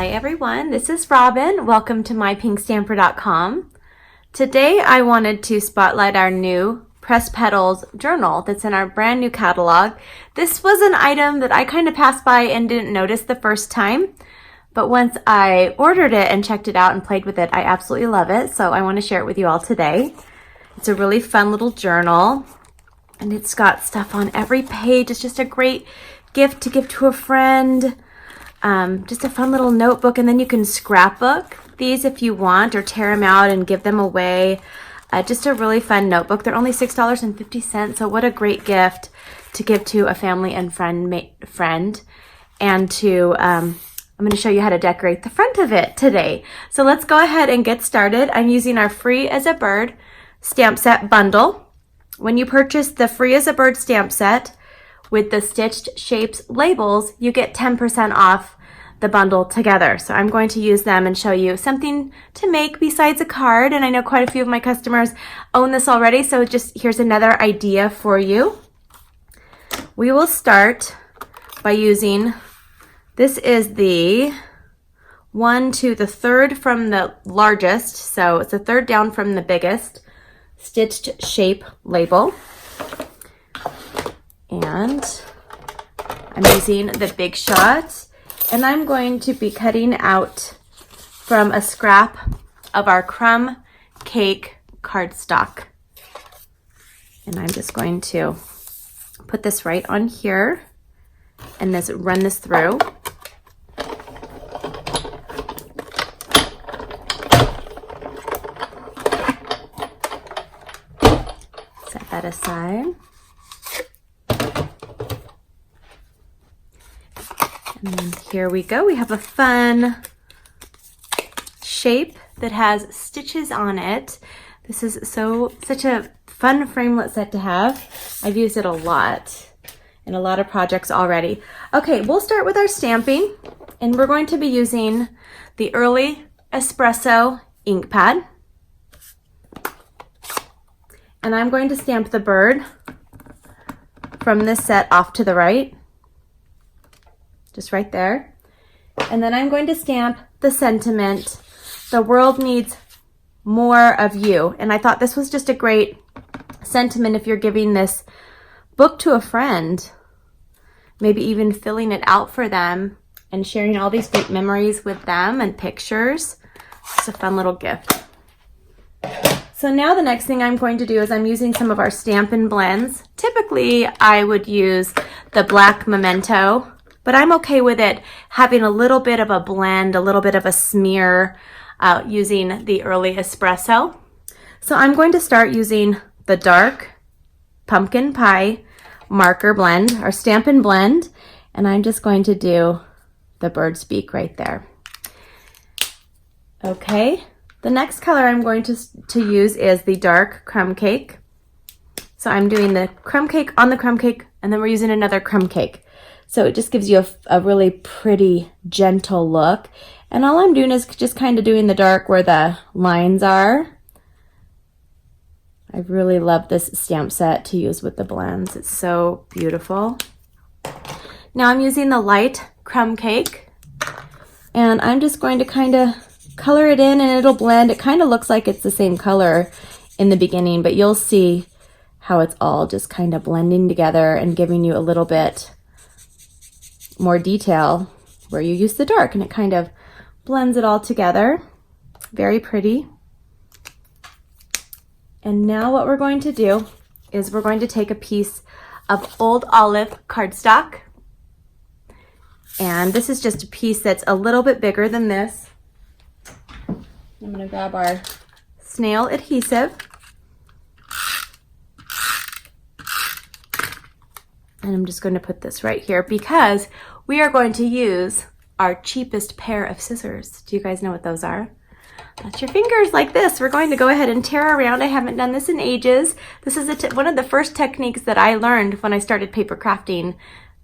Hi everyone, this is Robyn. Welcome to mypinkstamper.com. Today I wanted to spotlight our new Press Petals journal that's in our brand new catalog. This was an item that I kind of passed by and didn't notice the first time, but once I ordered it and checked it out and played with it, I absolutely love it. So I want to share it with you all today. It's a really fun little journal and it's got stuff on every page. It's just a great gift to give to a friend. Just a fun little notebook, and then you can scrapbook these if you want or tear them out and give them away. Just a really fun notebook. They're only $6.50, so what a great gift to give to a family and friend. And to, I'm going to show you how to decorate the front of it today. So let's go ahead and get started. I'm using our Free as a Bird stamp set bundle. When you purchase the Free as a Bird stamp set with the stitched shapes labels, you get 10% off the bundle together. So I'm going to use them and show you something to make besides a card. And I know quite a few of my customers own this already, so just here's another idea for you. We will start by using, this is the 1 to the 3rd from the largest, so it's the 3rd down from the biggest stitched shape label. And I'm using the Big Shot, and I'm going to be cutting out from a scrap of our CRUMB cake cardstock. And I'm just going to put this right on here and run this through. Set that aside. And here we go. We have a fun shape that has stitches on it. This is such a fun framelit set to have. I've used it a lot in a lot of projects already. Okay, we'll start with our stamping, and we're going to be using the Early Espresso ink pad. And I'm going to stamp the bird from this set off to the right. Just right there. And then I'm going to stamp the sentiment, "The world needs more of you." And I thought this was just a great sentiment if you're giving this book to a friend, maybe even filling it out for them and sharing all these great memories with them and pictures. It's a fun little gift. So now the next thing I'm going to do is I'm using some of our Stampin' Blends. Typically I would use the black Memento, but I'm okay with it having a little bit of a blend, a little bit of a smear using the Early Espresso. So I'm going to start using the dark Pumpkin Pie marker blend, our Stampin' Blend, and I'm just going to do the bird's beak right there. Okay, the next color I'm going to use is the dark Crumb Cake. So I'm doing the Crumb Cake on the Crumb Cake, and then we're using another Crumb Cake. So it just gives you a really pretty, gentle look. And all I'm doing is just kind of doing the dark where the lines are. I really love this stamp set to use with the blends. It's so beautiful. Now I'm using the light Crumb Cake. And I'm just going to kind of color it in, and it'll blend. It kind of looks like it's the same color in the beginning, but you'll see how it's all just kind of blending together and giving you a little bit more detail where you use the dark, and it kind of blends it all together. Very pretty. And now what we're going to do is we're going to take a piece of Old Olive cardstock, and this is just a piece that's a little bit bigger than this. I'm going to grab our snail adhesive, and I'm just going to put this right here because we are going to use our cheapest pair of scissors. Do you guys know what those are? That's your fingers like this. We're going to go ahead and tear around. I haven't done this in ages. This is one of the first techniques that I learned when I started paper crafting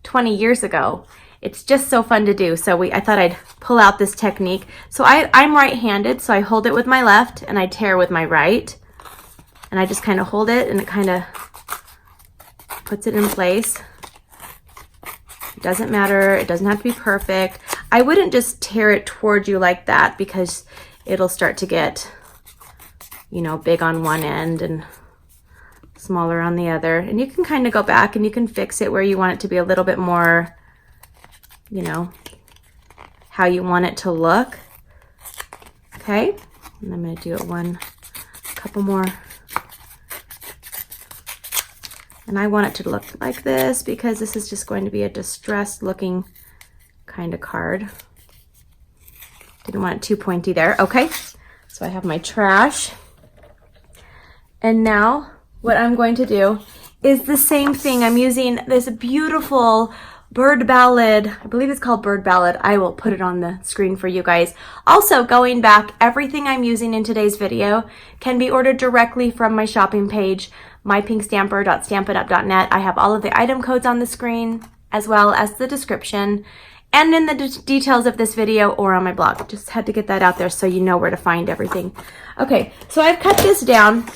20 years ago. It's just so fun to do. So I thought I'd pull out this technique. So I'm right-handed, so I hold it with my left and I tear with my right. And I just kind of hold it, and it kind of puts it in place. It doesn't matter. It doesn't have to be perfect. I wouldn't just tear it toward you like that because it'll start to get, you know, big on one end and smaller on the other. And you can kind of go back and you can fix it where you want it to be a little bit more, you know, how you want it to look. Okay, and I'm going to do it a couple more. And I want it to look like this because this is just going to be a distressed looking kind of card. Didn't want it too pointy there. Okay, so I have my trash. And now what I'm going to do is the same thing. I'm using this beautiful Bird Ballad. I believe it's called Bird Ballad. I will put it on the screen for you guys. Also, going back, everything I'm using in today's video can be ordered directly from my shopping page, mypinkstamper.stampinup.net. I have all of the item codes on the screen, as well as the description, and in the details of this video or on my blog. Just had to get that out there so you know where to find everything. Okay, so I've cut this down.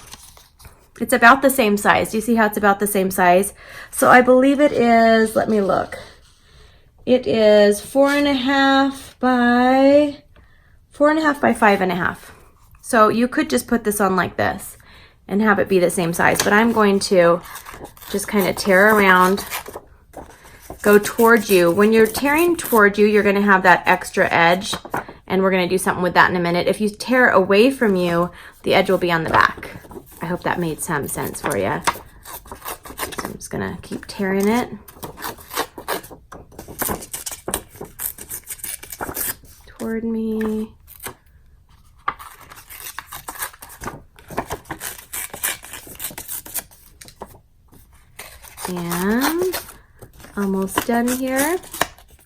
It's about the same size. Do you see how it's about the same size? So I believe it is, let me look. It is 4.5 by 5.5. So you could just put this on like this and have it be the same size, but I'm going to just kind of tear around, go towards you. When you're tearing toward you, you're going to have that extra edge, and we're going to do something with that in a minute. If you tear away from you, the edge will be on the back. I hope that made some sense for you. So I'm just going to keep tearing it. Toward me. And almost done here.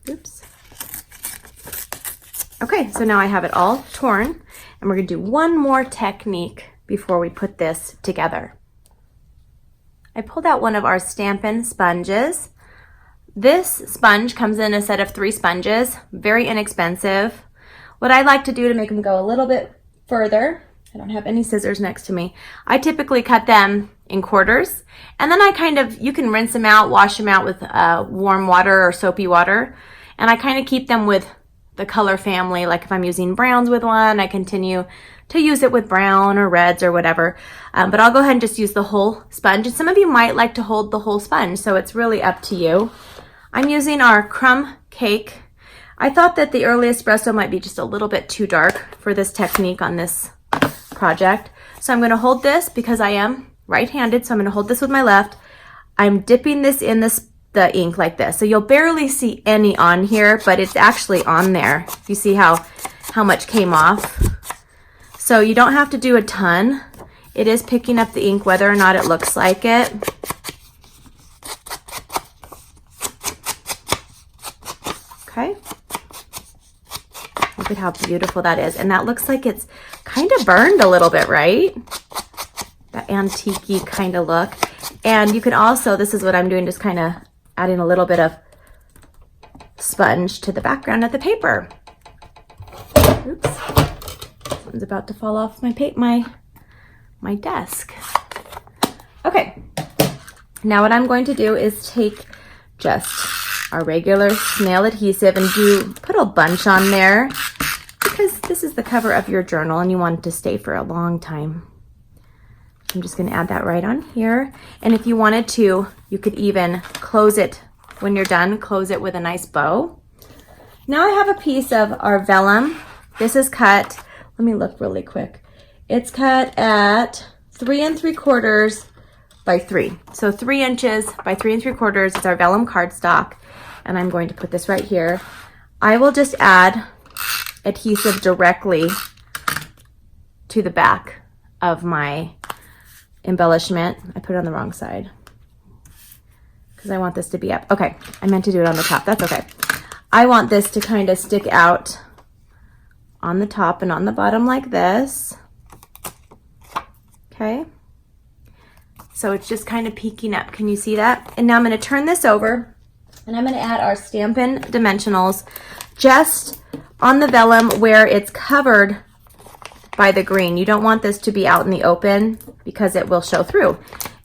Oops. Okay, so now I have it all torn, and we're going to do one more technique before we put this together. I pulled out one of our Stampin' sponges. This sponge comes in a set of 3 sponges, very inexpensive. What I like to do to make them go a little bit further, I don't have any scissors next to me, I typically cut them in quarters, and then you can rinse them out, wash them out with warm water or soapy water, and I kind of keep them with the color family. Like if I'm using browns with one, I continue to use it with brown or reds or whatever, but I'll go ahead and just use the whole sponge. And some of you might like to hold the whole sponge, so it's really up to you. I'm using our CRUMB cake. I thought that the early espresso might be just a little bit too dark for this technique on this project, so I'm going to hold this because I am right-handed, so I'm going to hold this with my left. I'm dipping this in the ink like this, so you'll barely see any on here, but it's actually on there. You see how much came off? So you don't have to do a ton. It is picking up the ink whether or not it looks like it. Okay. Look at how beautiful that is. And that looks like it's kind of burned a little bit, right? That antique-y kind of look. And you can also, this is what I'm doing, just kind of adding a little bit of sponge to the background of the paper. Oops. One's about to fall off my desk. Okay. Now what I'm going to do is take just our regular snail adhesive and put a bunch on there because this is the cover of your journal and you want it to stay for a long time. I'm just going to add that right on here. And if you wanted to, you could even close it when you're done, close it with a nice bow. Now I have a piece of our vellum. This is cut, let me look really quick. It's cut at 3 3/4 by 3. So 3 inches by 3 3/4 is our vellum cardstock. And I'm going to put this right here. I will just add adhesive directly to the back of my embellishment. I put it on the wrong side because I want this to be up. Okay, I meant to do it on the top. That's okay. I want this to kind of stick out on the top and on the bottom like this. Okay. So it's just kind of peeking up. Can you see that? And now I'm going to turn this over and I'm going to add our Stampin' Dimensionals just on the vellum where it's covered by the green. You don't want this to be out in the open because it will show through.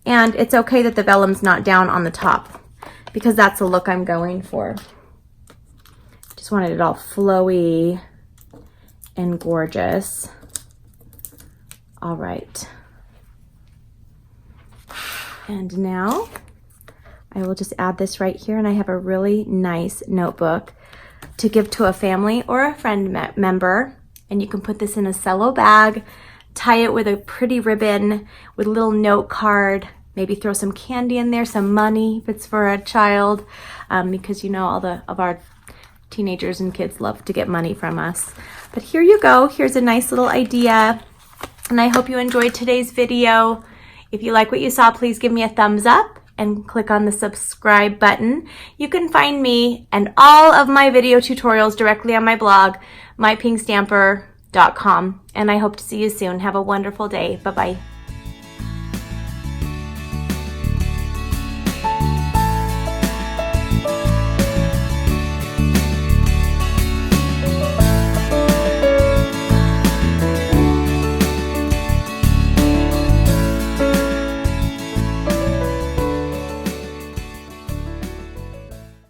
And it's okay that the vellum's not down on the top because that's the look I'm going for. Just wanted it all flowy and gorgeous. All right. And now I will just add this right here, and I have a really nice notebook to give to a family or a friend member. And you can put this in a cello bag, tie it with a pretty ribbon with a little note card, maybe throw some candy in there, some money if it's for a child, because you know all of our teenagers and kids love to get money from us. But here you go. Here's a nice little idea, and I hope you enjoyed today's video. If you like what you saw, please give me a thumbs up and click on the subscribe button. You can find me and all of my video tutorials directly on my blog, mypinkstamper.com. And I hope to see you soon. Have a wonderful day. Bye-bye.